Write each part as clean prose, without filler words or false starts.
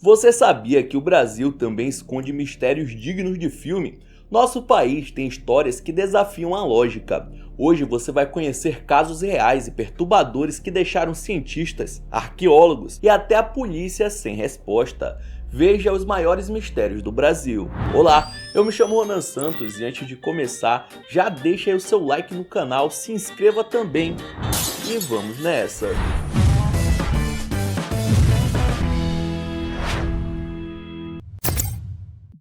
Você sabia que o Brasil também esconde mistérios dignos de filme? Nosso país tem histórias que desafiam a lógica. Hoje você vai conhecer casos reais e perturbadores que deixaram cientistas, arqueólogos e até a polícia sem resposta. Veja os maiores mistérios do Brasil. Olá, eu me chamo Ronan Santos e antes de começar, já deixa aí o seu like no canal, se inscreva também e vamos nessa!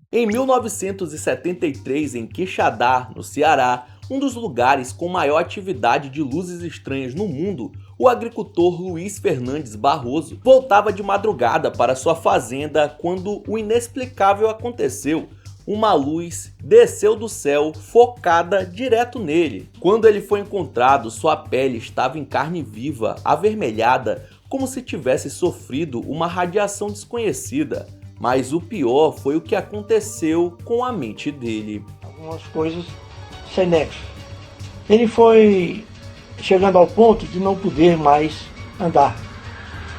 Em 1973, em Quixadá, no Ceará, um dos lugares com maior atividade de luzes estranhas no mundo, o agricultor Luiz Fernandes Barroso voltava de madrugada para sua fazenda quando o inexplicável aconteceu. Uma luz desceu do céu, focada direto nele. Quando ele foi encontrado, sua pele estava em carne viva, avermelhada, como se tivesse sofrido uma radiação desconhecida. Mas o pior foi o que aconteceu com a mente dele. Algumas coisas sem nexo. Ele foi chegando ao ponto de não poder mais andar.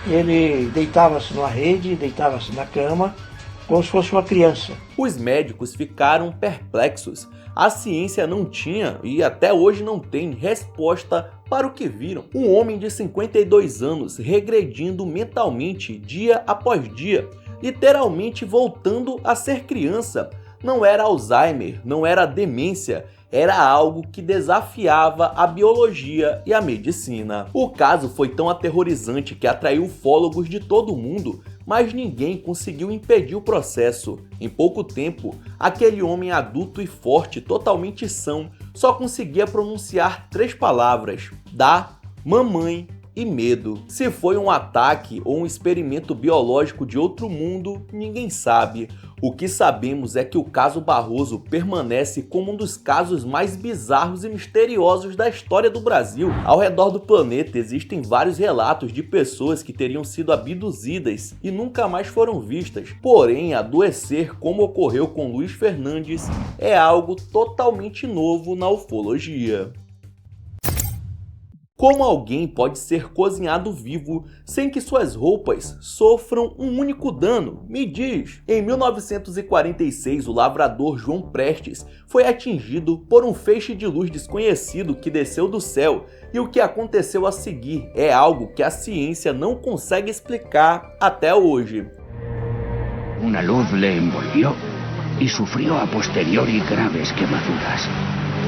Ele deitava-se numa rede, deitava-se na cama, como se fosse uma criança. Os médicos ficaram perplexos. A ciência não tinha, e até hoje não tem, resposta para o que viram. Um homem de 52 anos regredindo mentalmente dia após dia, literalmente voltando a ser criança. Não era Alzheimer, não era demência, era algo que desafiava a biologia e a medicina. O caso foi tão aterrorizante que atraiu ufólogos de todo o mundo, mas ninguém conseguiu impedir o processo. Em pouco tempo, aquele homem adulto e forte, totalmente são, só conseguia pronunciar 3 palavras: da, mamãe e medo. Se foi um ataque ou um experimento biológico de outro mundo, ninguém sabe. O que sabemos é que o caso Barroso permanece como um dos casos mais bizarros e misteriosos da história do Brasil. Ao redor do planeta existem vários relatos de pessoas que teriam sido abduzidas e nunca mais foram vistas. Porém, adoecer como ocorreu com Luiz Fernandes é algo totalmente novo na ufologia. Como alguém pode ser cozinhado vivo sem que suas roupas sofram um único dano? Me diz! Em 1946, o lavrador João Prestes foi atingido por um feixe de luz desconhecido que desceu do céu, e o que aconteceu a seguir é algo que a ciência não consegue explicar até hoje. Uma luz le envolvió e sofreu a posteriori graves quemaduras.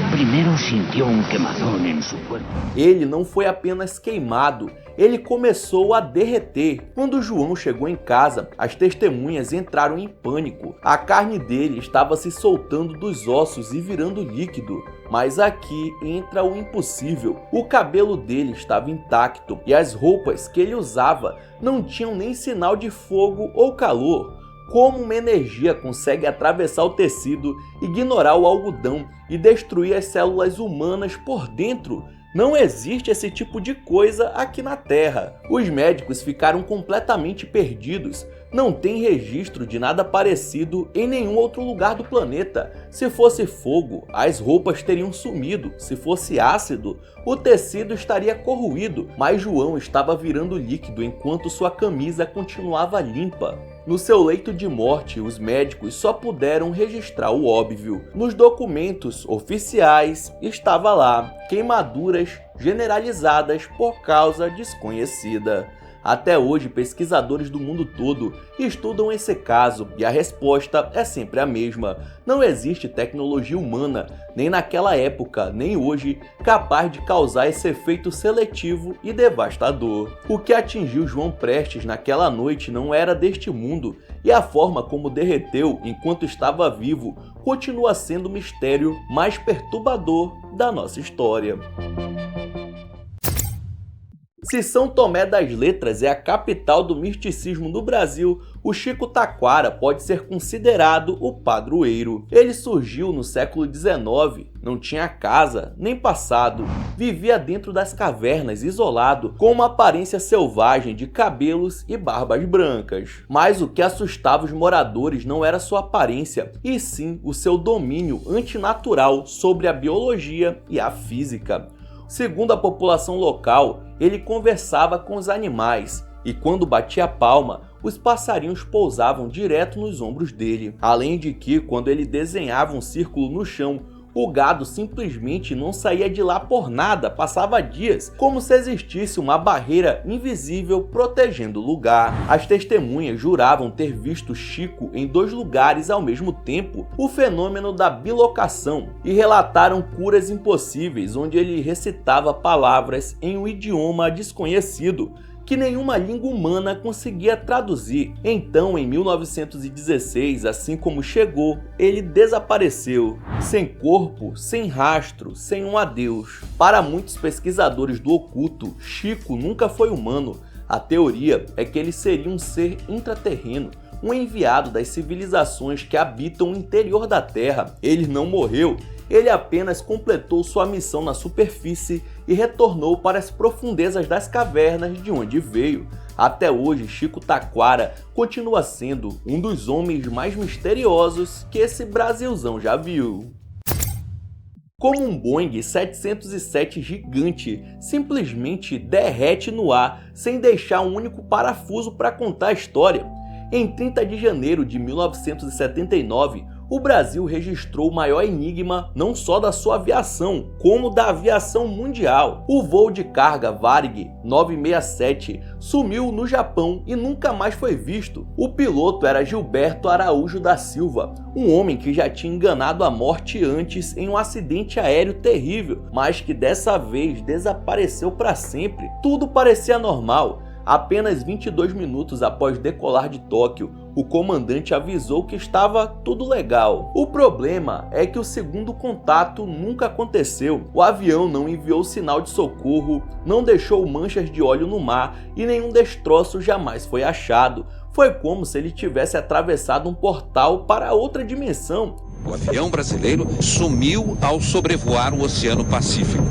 Primeiro sentiu queimazón em seu corpo. Ele não foi apenas queimado, ele começou a derreter. Quando João chegou em casa, as testemunhas entraram em pânico. A carne dele estava se soltando dos ossos e virando líquido. Mas aqui entra o impossível. O cabelo dele estava intacto e as roupas que ele usava não tinham nem sinal de fogo ou calor. Como uma energia consegue atravessar o tecido, ignorar o algodão e destruir as células humanas por dentro? Não existe esse tipo de coisa aqui na Terra. Os médicos ficaram completamente perdidos. Não tem registro de nada parecido em nenhum outro lugar do planeta. Se fosse fogo, as roupas teriam sumido. Se fosse ácido, o tecido estaria corroído. Mas João estava virando líquido enquanto sua camisa continuava limpa. No seu leito de morte, os médicos só puderam registrar o óbvio. Nos documentos oficiais estava lá: queimaduras generalizadas por causa desconhecida. Até hoje, pesquisadores do mundo todo estudam esse caso e a resposta é sempre a mesma. Não existe tecnologia humana, nem naquela época, nem hoje, capaz de causar esse efeito seletivo e devastador. O que atingiu João Prestes naquela noite não era deste mundo, e a forma como derreteu enquanto estava vivo continua sendo o mistério mais perturbador da nossa história. Se São Tomé das Letras é a capital do misticismo do Brasil, o Chico Taquara pode ser considerado o padroeiro. Ele surgiu no século XIX, não tinha casa nem passado, vivia dentro das cavernas isolado, com uma aparência selvagem de cabelos e barbas brancas. Mas o que assustava os moradores não era sua aparência, e sim o seu domínio antinatural sobre a biologia e a física. Segundo a população local, ele conversava com os animais e quando batia a palma, os passarinhos pousavam direto nos ombros dele. Além de que, quando ele desenhava um círculo no chão, o gado simplesmente não saía de lá por nada, passava dias, como se existisse uma barreira invisível protegendo o lugar. As testemunhas juravam ter visto Chico em 2 lugares ao mesmo tempo, o fenômeno da bilocação, e relataram curas impossíveis onde ele recitava palavras em um idioma desconhecido, que nenhuma língua humana conseguia traduzir. Então, em 1916, assim como chegou, ele desapareceu, sem corpo, sem rastro, sem um adeus. Para muitos pesquisadores do oculto, Chico nunca foi humano. A teoria é que ele seria um ser intraterreno, um enviado das civilizações que habitam o interior da Terra. Ele não morreu. Ele apenas completou sua missão na superfície e retornou para as profundezas das cavernas de onde veio. Até hoje, Chico Taquara continua sendo um dos homens mais misteriosos que esse Brasilzão já viu. Como um Boeing 707 gigante simplesmente derrete no ar sem deixar um único parafuso para contar a história. Em 30 de janeiro de 1979, o Brasil registrou o maior enigma não só da sua aviação, como da aviação mundial. O voo de carga Varig 967 sumiu no Japão e nunca mais foi visto. O piloto era Gilberto Araújo da Silva, um homem que já tinha enganado a morte antes em um acidente aéreo terrível, mas que dessa vez desapareceu para sempre. Tudo parecia normal. Apenas 22 minutos após decolar de Tóquio, o comandante avisou que estava tudo legal. O problema é que o segundo contato nunca aconteceu. O avião não enviou sinal de socorro, não deixou manchas de óleo no mar e nenhum destroço jamais foi achado. Foi como se ele tivesse atravessado um portal para outra dimensão. O avião brasileiro sumiu ao sobrevoar o Oceano Pacífico.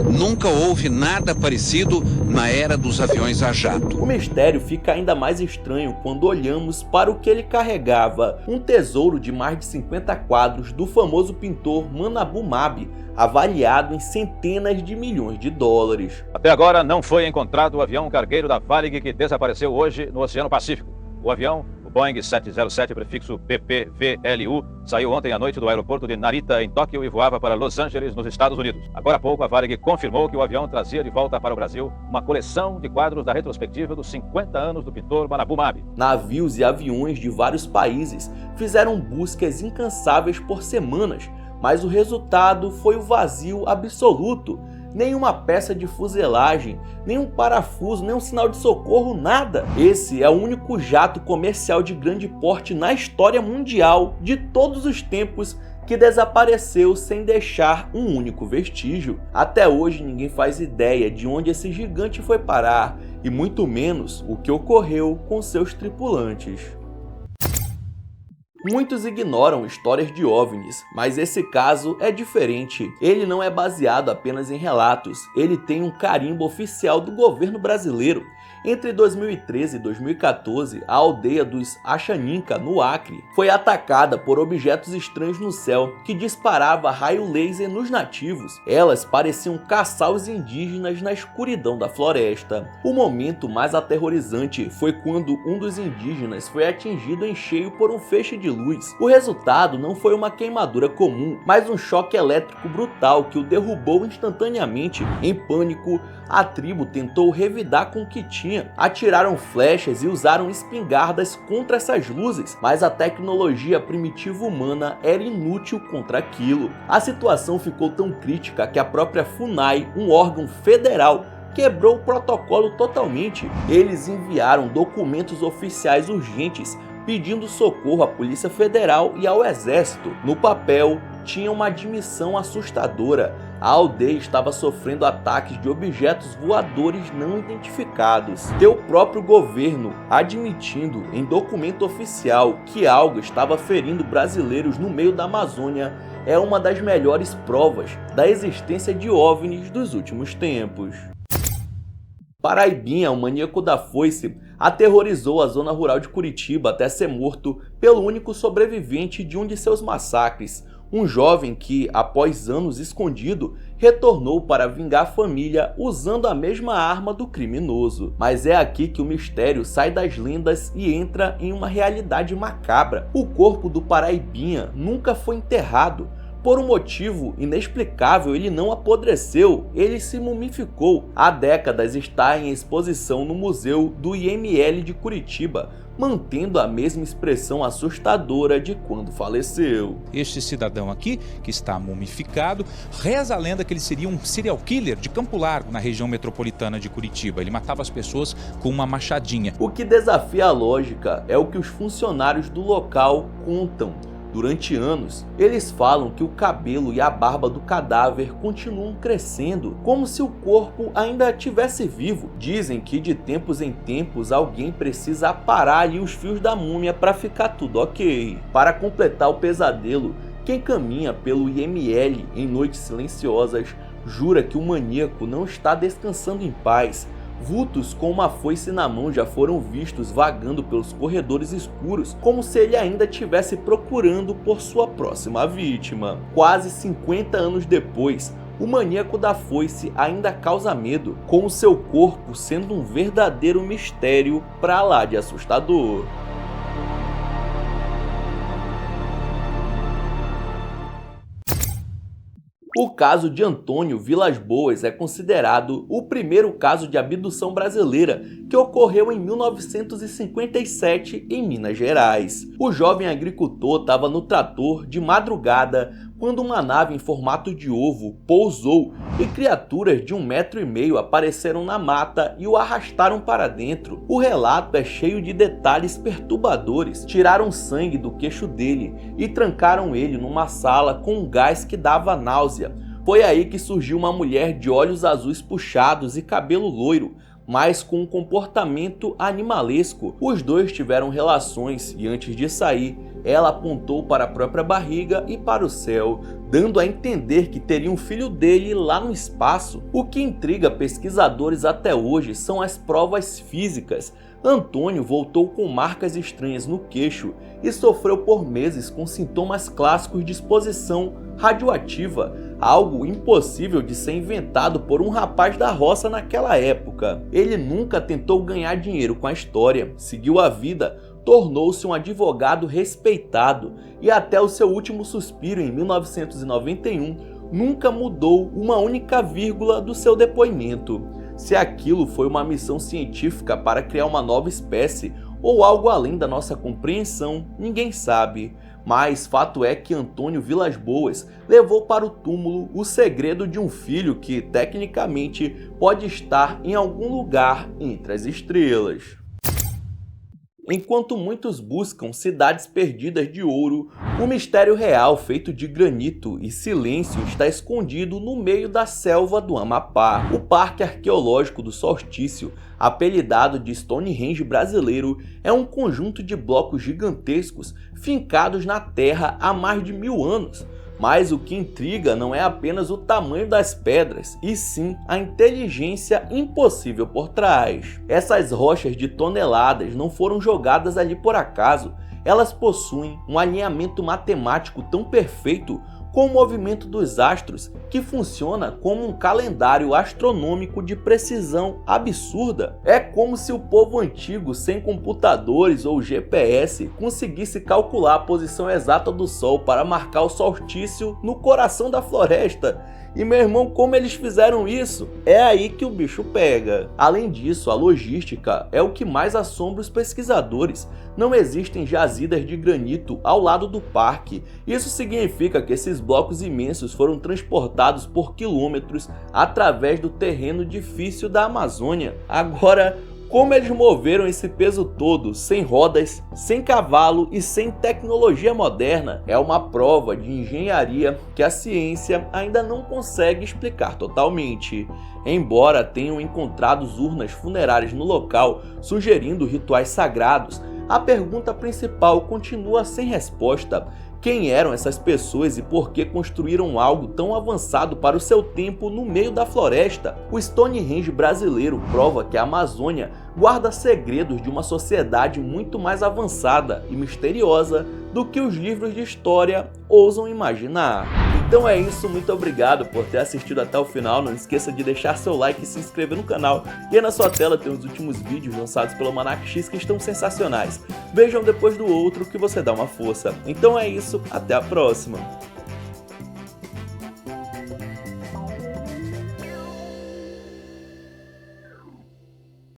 Nunca houve nada parecido na era dos aviões a jato. O mistério fica ainda mais estranho quando olhamos para o que ele carregava, um tesouro de mais de 50 quadros do famoso pintor Manabu Mabi, avaliado em centenas de milhões de dólares. Até agora não foi encontrado o avião cargueiro da Varig que desapareceu hoje no Oceano Pacífico. O avião, o Boeing 707, prefixo BPVLU, saiu ontem à noite do aeroporto de Narita, em Tóquio, e voava para Los Angeles, nos Estados Unidos. Agora há pouco, a Varig confirmou que o avião trazia de volta para o Brasil uma coleção de quadros da retrospectiva dos 50 anos do pintor Manabu Mabi. Navios e aviões de vários países fizeram buscas incansáveis por semanas, mas o resultado foi o vazio absoluto. Nenhuma peça de fuselagem, nenhum parafuso, nenhum sinal de socorro, nada. Esse é o único jato comercial de grande porte na história mundial de todos os tempos que desapareceu sem deixar um único vestígio. Até hoje ninguém faz ideia de onde esse gigante foi parar e muito menos o que ocorreu com seus tripulantes. Muitos ignoram histórias de OVNIs, mas esse caso é diferente. Ele não é baseado apenas em relatos, ele tem um carimbo oficial do governo brasileiro. Entre 2013 e 2014, a aldeia dos Axaninca, no Acre, foi atacada por objetos estranhos no céu que disparava raio laser nos nativos. Elas pareciam caçar os indígenas na escuridão da floresta. O momento mais aterrorizante foi quando um dos indígenas foi atingido em cheio por um feixe de luz. O resultado não foi uma queimadura comum, mas um choque elétrico brutal que o derrubou instantaneamente. Em pânico, a tribo tentou revidar com o que tinha. Atiraram flechas e usaram espingardas contra essas luzes, mas a tecnologia primitiva humana era inútil contra aquilo. A situação ficou tão crítica que a própria FUNAI, um órgão federal, quebrou o protocolo totalmente. Eles enviaram documentos oficiais urgentes pedindo socorro à Polícia Federal e ao Exército. No papel, tinha uma admissão assustadora. A aldeia estava sofrendo ataques de objetos voadores não identificados. Teu próprio governo admitindo em documento oficial que algo estava ferindo brasileiros no meio da Amazônia é uma das melhores provas da existência de OVNIs dos últimos tempos. Paraibinha, o maníaco da foice, aterrorizou a zona rural de Curitiba até ser morto pelo único sobrevivente de um de seus massacres, um jovem que, após anos escondido, retornou para vingar a família usando a mesma arma do criminoso. Mas é aqui que o mistério sai das lendas e entra em uma realidade macabra. O corpo do paraibinha nunca foi enterrado. Por um motivo inexplicável, ele não apodreceu, ele se mumificou. Há décadas está em exposição no Museu do IML de Curitiba, mantendo a mesma expressão assustadora de quando faleceu. Este cidadão aqui, que está mumificado, reza a lenda que ele seria um serial killer de Campo Largo, na região metropolitana de Curitiba. Ele matava as pessoas com uma machadinha. O que desafia a lógica é o que os funcionários do local contam. Durante anos, eles falam que o cabelo e a barba do cadáver continuam crescendo, como se o corpo ainda estivesse vivo. Dizem que de tempos em tempos alguém precisa aparar ali os fios da múmia para ficar tudo ok. Para completar o pesadelo, quem caminha pelo IML em noites silenciosas jura que o maníaco não está descansando em paz. Vultos com uma foice na mão já foram vistos vagando pelos corredores escuros, como se ele ainda estivesse procurando por sua próxima vítima. Quase 50 anos depois, o maníaco da foice ainda causa medo, com o seu corpo sendo um verdadeiro mistério pra lá de assustador. O caso de Antônio Vilas Boas é considerado o primeiro caso de abdução brasileira, que ocorreu em 1957 em Minas Gerais. O jovem agricultor estava no trator de madrugada quando uma nave em formato de ovo pousou e criaturas de 1,5 metro apareceram na mata e o arrastaram para dentro. O relato é cheio de detalhes perturbadores. Tiraram sangue do queixo dele e trancaram ele numa sala com um gás que dava náusea. Foi aí que surgiu uma mulher de olhos azuis puxados e cabelo loiro, mas com um comportamento animalesco. Os dois tiveram relações e antes de sair, ela apontou para a própria barriga e para o céu, dando a entender que teria um filho dele lá no espaço. O que intriga pesquisadores até hoje são as provas físicas. Antônio voltou com marcas estranhas no queixo e sofreu por meses com sintomas clássicos de exposição radioativa, algo impossível de ser inventado por um rapaz da roça naquela época. Ele nunca tentou ganhar dinheiro com a história, seguiu a vida, tornou-se um advogado respeitado e até o seu último suspiro em 1991 nunca mudou uma única vírgula do seu depoimento. Se aquilo foi uma missão científica para criar uma nova espécie ou algo além da nossa compreensão, ninguém sabe. Mas fato é que Antônio Vilas Boas levou para o túmulo o segredo de um filho que, tecnicamente, pode estar em algum lugar entre as estrelas. Enquanto muitos buscam cidades perdidas de ouro, o mistério real feito de granito e silêncio está escondido no meio da selva do Amapá. O Parque Arqueológico do Solstício, apelidado de Stonehenge brasileiro, é um conjunto de blocos gigantescos fincados na terra há mais de 1000 anos. Mas o que intriga não é apenas o tamanho das pedras, e sim a inteligência impossível por trás. Essas rochas de toneladas não foram jogadas ali por acaso, elas possuem um alinhamento matemático tão perfeito com o movimento dos astros, que funciona como um calendário astronômico de precisão absurda. É como se o povo antigo, sem computadores ou GPS, conseguisse calcular a posição exata do Sol para marcar o solstício no coração da floresta. E meu irmão, como eles fizeram isso? É aí que o bicho pega. Além disso, a logística é o que mais assombra os pesquisadores. Não existem jazidas de granito ao lado do parque. Isso significa que esses blocos imensos foram transportados por quilômetros através do terreno difícil da Amazônia. Agora, como eles moveram esse peso todo, sem rodas, sem cavalo e sem tecnologia moderna, é uma prova de engenharia que a ciência ainda não consegue explicar totalmente. Embora tenham encontrado urnas funerárias no local, sugerindo rituais sagrados, a pergunta principal continua sem resposta. Quem eram essas pessoas e por que construíram algo tão avançado para o seu tempo no meio da floresta? O Stonehenge brasileiro prova que a Amazônia guarda segredos de uma sociedade muito mais avançada e misteriosa do que os livros de história ousam imaginar. Então é isso, muito obrigado por ter assistido até o final, não esqueça de deixar seu like e se inscrever no canal, e aí na sua tela tem os últimos vídeos lançados pelo Almanac X que estão sensacionais. Vejam depois do outro que você dá uma força. Então é isso, até a próxima!